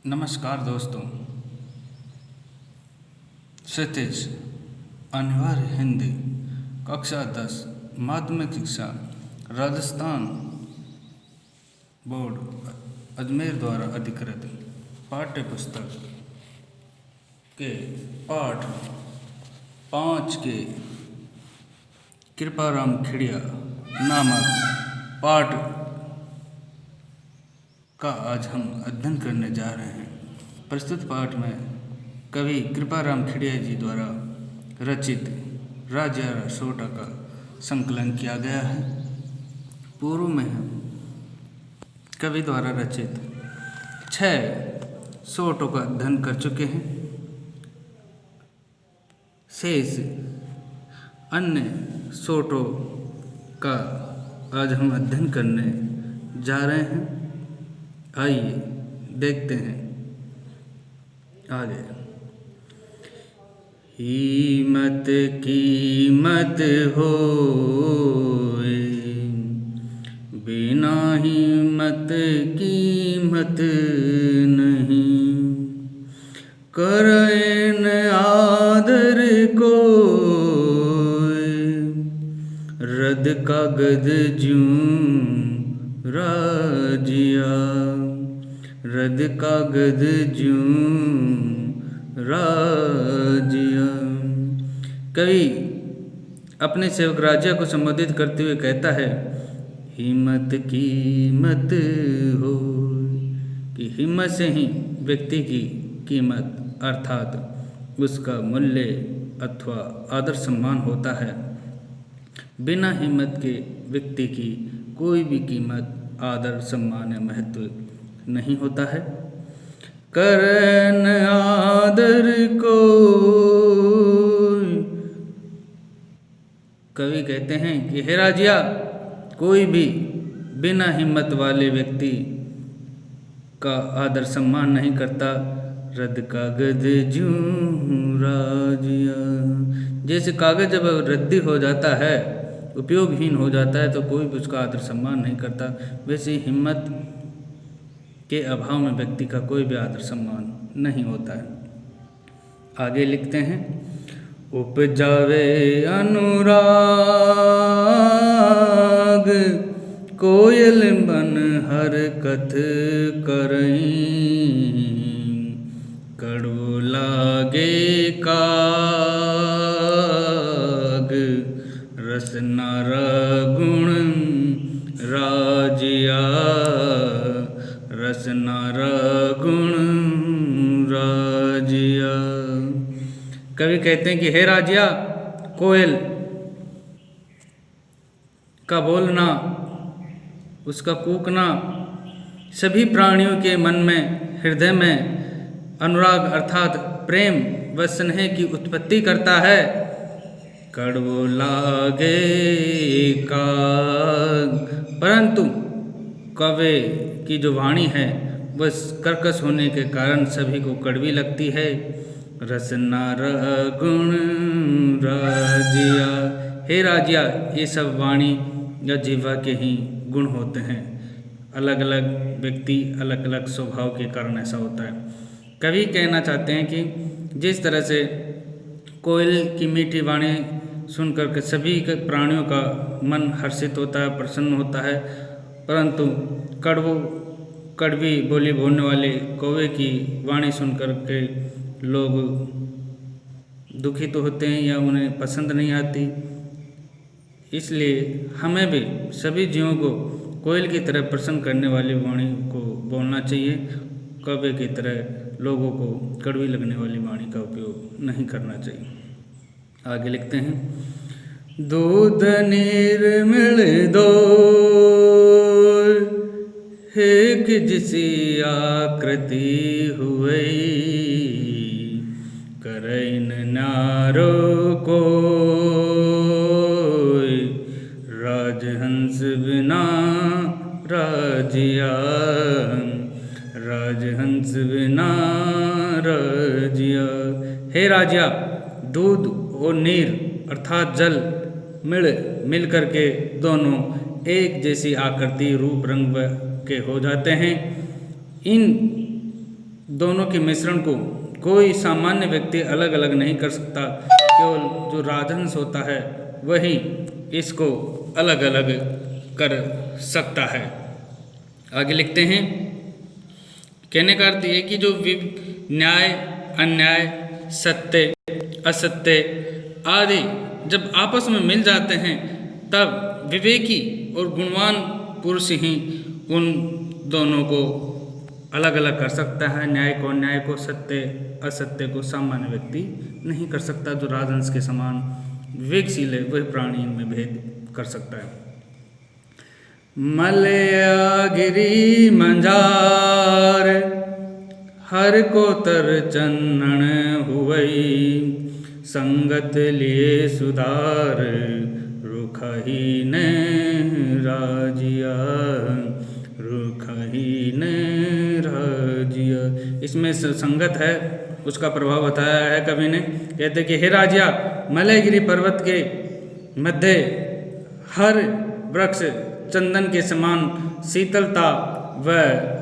नमस्कार दोस्तों। क्षितिज अनिवार्य हिंदी कक्षा 10 माध्यमिक शिक्षा राजस्थान बोर्ड अजमेर द्वारा अधिकृत पाठ्य पुस्तक के पाठ 5 के कृपाराम खिड़िया नामक पाठ का आज हम अध्ययन करने जा रहे हैं। प्रस्तुत पाठ में कवि कृपाराम खिड़िया जी द्वारा रचित राजा रसोटा का संकलन किया गया है। पूर्व में हम कवि द्वारा रचित 6 सोटों का अध्ययन कर चुके हैं। शेष अन्य सोटों का आज हम अध्ययन करने जा रहे हैं। आइए देखते हैं आगे। हिम्मत कीमत होए, बिना हिम्मत कीमत नहीं। करें आदर को रद कागज ज्यों राजिया, रद कागज ज्यों राजिया। कवि अपने सेवक राजा को संबोधित करते हुए कहता है, हिम्मत कीमत हो, कि हिम्मत से ही व्यक्ति की कीमत अर्थात उसका मूल्य अथवा आदर सम्मान होता है। बिना हिम्मत के व्यक्ति की कोई भी कीमत आदर सम्मान या महत्व नहीं होता है। करन आदर को, कवि कहते हैं कि हे राजिया, कोई भी बिना हिम्मत वाले व्यक्ति का आदर सम्मान नहीं करता। रद कागज ज्यों राजिया, जैसे कागज जब रद्दी हो जाता है, उपयोगहीन हो जाता है, तो कोई भी उसका आदर सम्मान नहीं करता। वैसे ही हिम्मत के अभाव में व्यक्ति का कोई भी आदर सम्मान नहीं होता है। आगे लिखते हैं, उपजावे अनुराग कोयल बन हरकत करईं। कड़ू लागे काग रसना रगुण राजिया, रसना रगुण राजिया। कवि कहते हैं कि हे राजिया, कोयल का बोलना, उसका कूकना सभी प्राणियों के मन में, हृदय में अनुराग अर्थात प्रेम व स्नेह की उत्पत्ति करता है। कड़वो लागे काग, परंतु कवि की जो वाणी है वह कर्कश होने के कारण सभी को कड़वी लगती है। रसना रगुण राजिया, हे राजिया, ये सब वाणी या जीवा के ही गुण होते हैं। अलग अलग व्यक्ति अलग अलग स्वभाव के कारण ऐसा होता है। कवि कहना चाहते हैं कि जिस तरह से कोयल की मीठी वाणी सुनकर के सभी के प्राणियों का मन हर्षित होता है, प्रसन्न होता है, परंतु कड़वी बोली बोलने वाले कौवे की वाणी सुनकर के लोग दुखी तो होते हैं या उन्हें पसंद नहीं आती। इसलिए हमें भी सभी जीवों को कोयल की तरह प्रसन्न करने वाली वाणी को बोलना चाहिए। कौवे की तरह लोगों को कड़वी लगने वाली वाणी का उपयोग नहीं करना चाहिए। आगे लिखते हैं, दूध नीर मिल दो एक जिसी आकृति हुई। करैन नारो को राजहंस बिना राजिया, राजहंस बिना राजिया। हे राजिया, दूध और नीर अर्थात जल मिल करके दोनों एक जैसी आकृति रूप रंग के हो जाते हैं। इन दोनों के मिश्रण को कोई सामान्य व्यक्ति अलग अलग नहीं कर सकता, केवल जो राजहंस होता है वही इसको अलग अलग कर सकता है। आगे लिखते हैं, कहने का अर्थ ये कि जो न्याय, अन्याय, सत्य, असत्य आदि जब आपस में मिल जाते हैं तब विवेकी और गुणवान पुरुष ही उन दोनों को अलग अलग कर सकता है। न्याय को अन्याय को, सत्य असत्य को सामान्य व्यक्ति नहीं कर सकता। जो राजहंस के समान विवेकशील है वही प्राणी इनमें भेद कर सकता है। मलया गिरी मंझार हर को तर चन्नन हुवई, संगत लिए सुधार रुखही ने राजिया, रुखही ने राजिया। इसमें संगत है उसका प्रभाव बताया है कवि ने। कहते कि हे राजिया, मलयगिरी पर्वत के मध्य हर वृक्ष चंदन के समान शीतलता व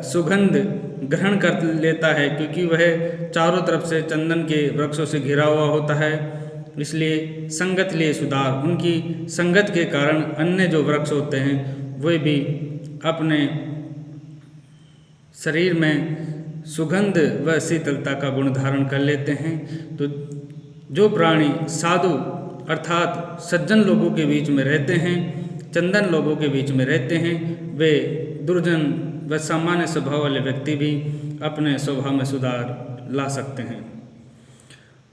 सुगंध ग्रहण कर लेता है, क्योंकि वह चारों तरफ से चंदन के वृक्षों से घिरा हुआ होता है। इसलिए संगत लिए सुधार, उनकी संगत के कारण अन्य जो वृक्ष होते हैं वे भी अपने शरीर में सुगंध व शीतलता का गुण धारण कर लेते हैं। तो जो प्राणी साधु अर्थात सज्जन लोगों के बीच में रहते हैं, चंदन लोगों के बीच में रहते हैं, वे दुर्जन व सामान्य स्वभाव वाले व्यक्ति भी अपने स्वभाव में सुधार ला सकते हैं।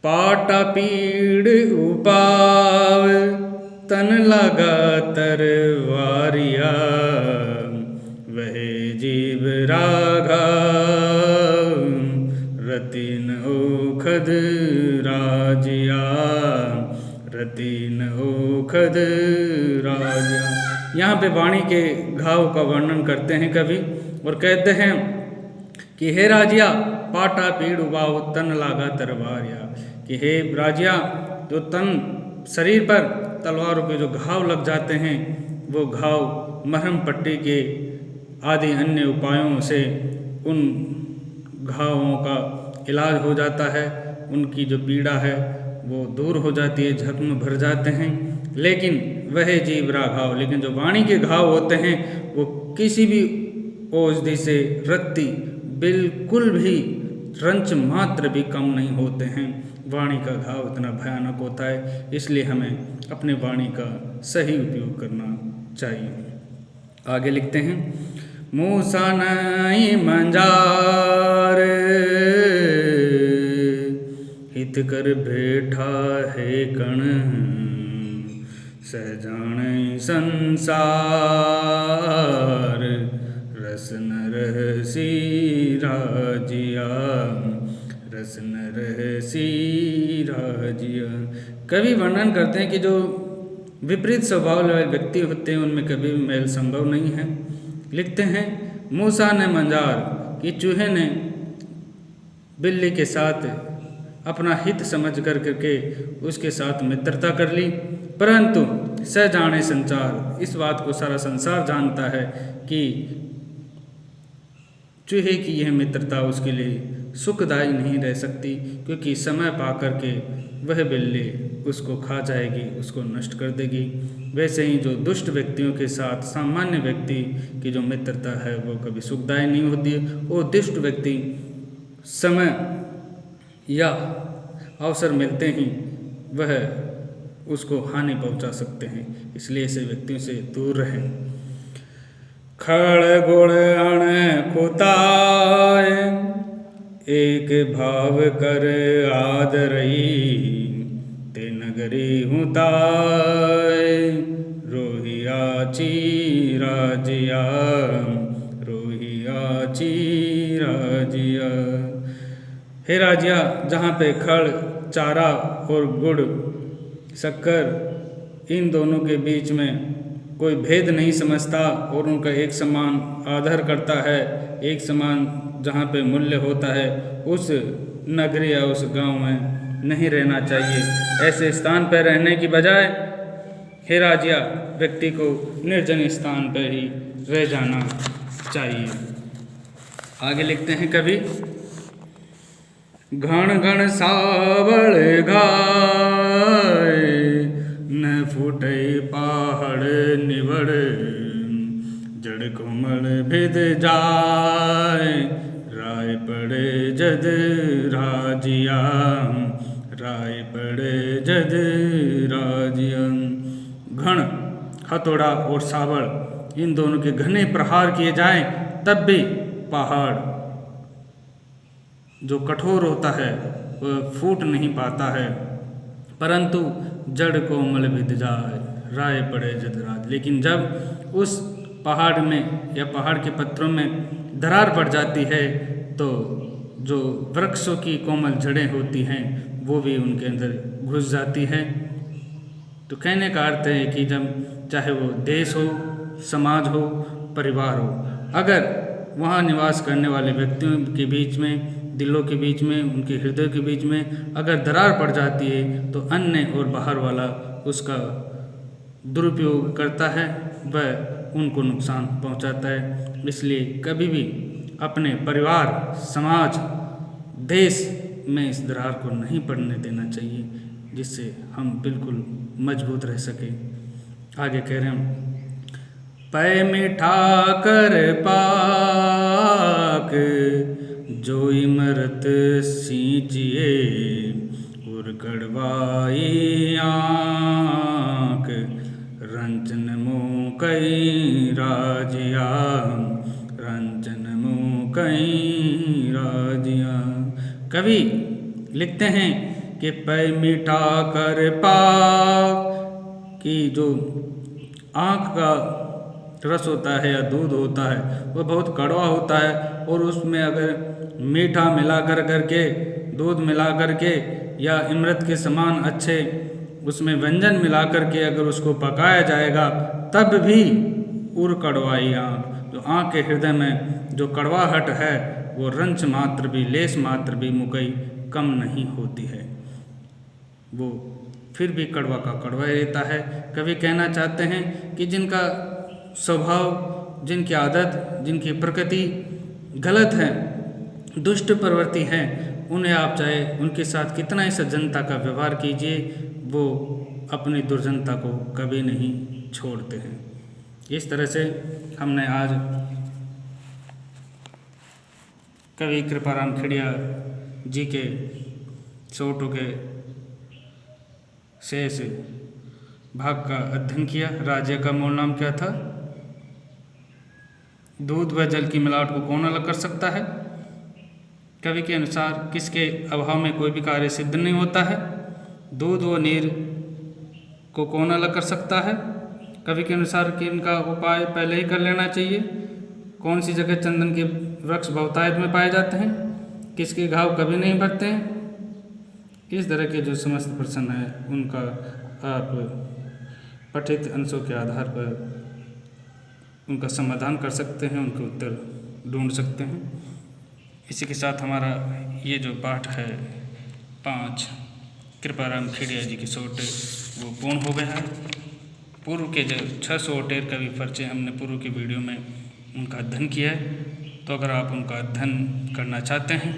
पाटा पीड़ उपाव तन लगा तरवारिया, वह जीव राघा रतिन ओखद राजिया, रतिन ओखद राजिया। यहाँ पे वाणी के घाव का वर्णन करते हैं कवि और कहते हैं कि हे राजिया, पाटा पीड़ उबाव तन लागा तरवारिया, कि हे राजिया, जो तन शरीर पर तलवारों के जो घाव लग जाते हैं वो घाव मरहम पट्टी के आदि अन्य उपायों से उन घावों का इलाज हो जाता है, उनकी जो पीड़ा है वो दूर हो जाती है, जख्म भर जाते हैं। लेकिन वह जीव घाव, लेकिन जो वाणी के घाव होते हैं वो किसी भी औषधि से रत्ती बिल्कुल भी रंच मात्र भी कम नहीं होते हैं। वाणी का घाव इतना भयानक होता है, इसलिए हमें अपने वाणी का सही उपयोग करना चाहिए। आगे लिखते हैं, मूसा नई मंजार हित कर बैठा है कण, सहजान संसार रसन रहसी राजिया, रसन रहसी राजिया। कवि वर्णन करते हैं कि जो विपरीत स्वभाव वाले व्यक्ति होते हैं उनमें कभी भी मेल संभव नहीं है। लिखते हैं, मूसा ने मंजार कि चूहे ने बिल्ली के साथ अपना हित समझ कर करके उसके साथ मित्रता कर ली, परंतु स जाने संसार, इस बात को सारा संसार जानता है कि चूहे की यह मित्रता उसके लिए सुखदायी नहीं रह सकती, क्योंकि समय पा कर के वह बिल्ली उसको खा जाएगी, उसको नष्ट कर देगी। वैसे ही जो दुष्ट व्यक्तियों के साथ सामान्य व्यक्ति की जो मित्रता है वो कभी सुखदायी नहीं होती है। वो दुष्ट व्यक्ति समय या अवसर मिलते ही वह उसको हानि पहुंचा सकते हैं, इसलिए ऐसे व्यक्तियों से दूर रहें। खड़ गुण अण खुताय एक भाव कर आदरई, ते नगरी हुताय रोहिया चीराजिया, रोहिया चीराजिया। हे राजिया, जहाँ पे खड़, चारा और गुड़, शक्कर, इन दोनों के बीच में कोई भेद नहीं समझता और उनका एक समान आदर करता है, एक समान जहाँ पे मूल्य होता है, उस नगरी या उस गांव में नहीं रहना चाहिए। ऐसे स्थान पर रहने की बजाय हे राजिया, व्यक्ति को निर्जन स्थान पर ही रह जाना चाहिए। आगे लिखते हैं कवि घण घण सावळ घाय न फूटे पहाड़ निवड़ जड़ कोमल भिद जाय राय पड़े जद राजिया राय पड़े जद राजिया। घण हथौड़ा और सावड़ इन दोनों के घने प्रहार किए जाएं तब भी पहाड़ जो कठोर होता है वह फूट नहीं पाता है, परंतु जड़ कोमल भिद जाए राय पड़े जद राज। लेकिन जब उस पहाड़ में या पहाड़ के पत्थरों में दरार पड़ जाती है तो जो वृक्षों की कोमल जड़ें होती हैं वो भी उनके अंदर घुस जाती है। तो कहने का अर्थ है कि जब चाहे वो देश हो, समाज हो, परिवार हो, अगर वहाँ निवास करने वाले व्यक्तियों के बीच में, दिलों के बीच में, उनके हृदय के बीच में अगर दरार पड़ जाती है तो अन्य और बाहर वाला उसका दुरुपयोग करता है, वह उनको नुकसान पहुंचाता है। इसलिए कभी भी अपने परिवार, समाज, देश में इस दरार को नहीं पड़ने देना चाहिए, जिससे हम बिल्कुल मजबूत रह सकें। आगे कह रहे हैं, पै मिठा कर पाक जो इमरत सींचिए और कड़वाई आँख रंजन मुँह कई राजिया रंजन मुँह कई राजिया। कवि लिखते हैं कि पै मिठा कर पाक की जो आँख का रस होता है या दूध होता है वह बहुत कड़वा होता है, और उसमें अगर मीठा मिला करके, दूध मिला करके या इमरत के समान अच्छे उसमें व्यंजन मिला करके अगर उसको पकाया जाएगा तब भी उर कड़वाई आँख, जो आँख के हृदय में जो कड़वाहट है वो रंच मात्र भी, लेस मात्र भी मुकई कम नहीं होती है, वो फिर भी कड़वा का कड़वा ही रहता है। कवि कहना चाहते हैं कि जिनका स्वभाव, जिनकी आदत, जिनकी प्रकृति गलत है, दुष्ट प्रवृत्ति है, उन्हें आप चाहे उनके साथ कितना ही सज्जनता का व्यवहार कीजिए, वो अपनी दुर्जनता को कभी नहीं छोड़ते हैं। इस तरह से हमने आज कवि कृपाराम खेड़िया जी के छोटों के शेष भाग का अध्ययन किया। राज्य का मूल नाम क्या था? दूध व जल की मिलावट को कौन अलग कर सकता है? कवि के अनुसार किसके अभाव में कोई भी कार्य सिद्ध नहीं होता है? दूध व नीर को कौन अलग कर सकता है? कवि के अनुसार कि इनका उपाय पहले ही कर लेना चाहिए। कौन सी जगह चंदन के वृक्ष बहुतायत में पाए जाते हैं? किसके घाव कभी नहीं भरते हैं? इस तरह के जो समस्त प्रश्न हैं उनका आप पठित अंशों के आधार पर उनका समाधान कर सकते हैं, उनके उत्तर ढूंढ सकते हैं। इसी के साथ हमारा ये जो पाठ है 5 कृपाराम खेड़िया जी के सोटे वो पूर्ण हो गया है। पूर्व के जो 600 कवि परिचय हमने पूर्व की वीडियो में उनका अध्ययन किया है, तो अगर आप उनका अध्ययन करना चाहते हैं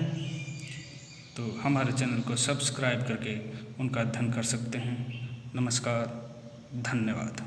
तो हमारे चैनल को सब्सक्राइब करके उनका अध्ययन कर सकते हैं। नमस्कार, धन्यवाद।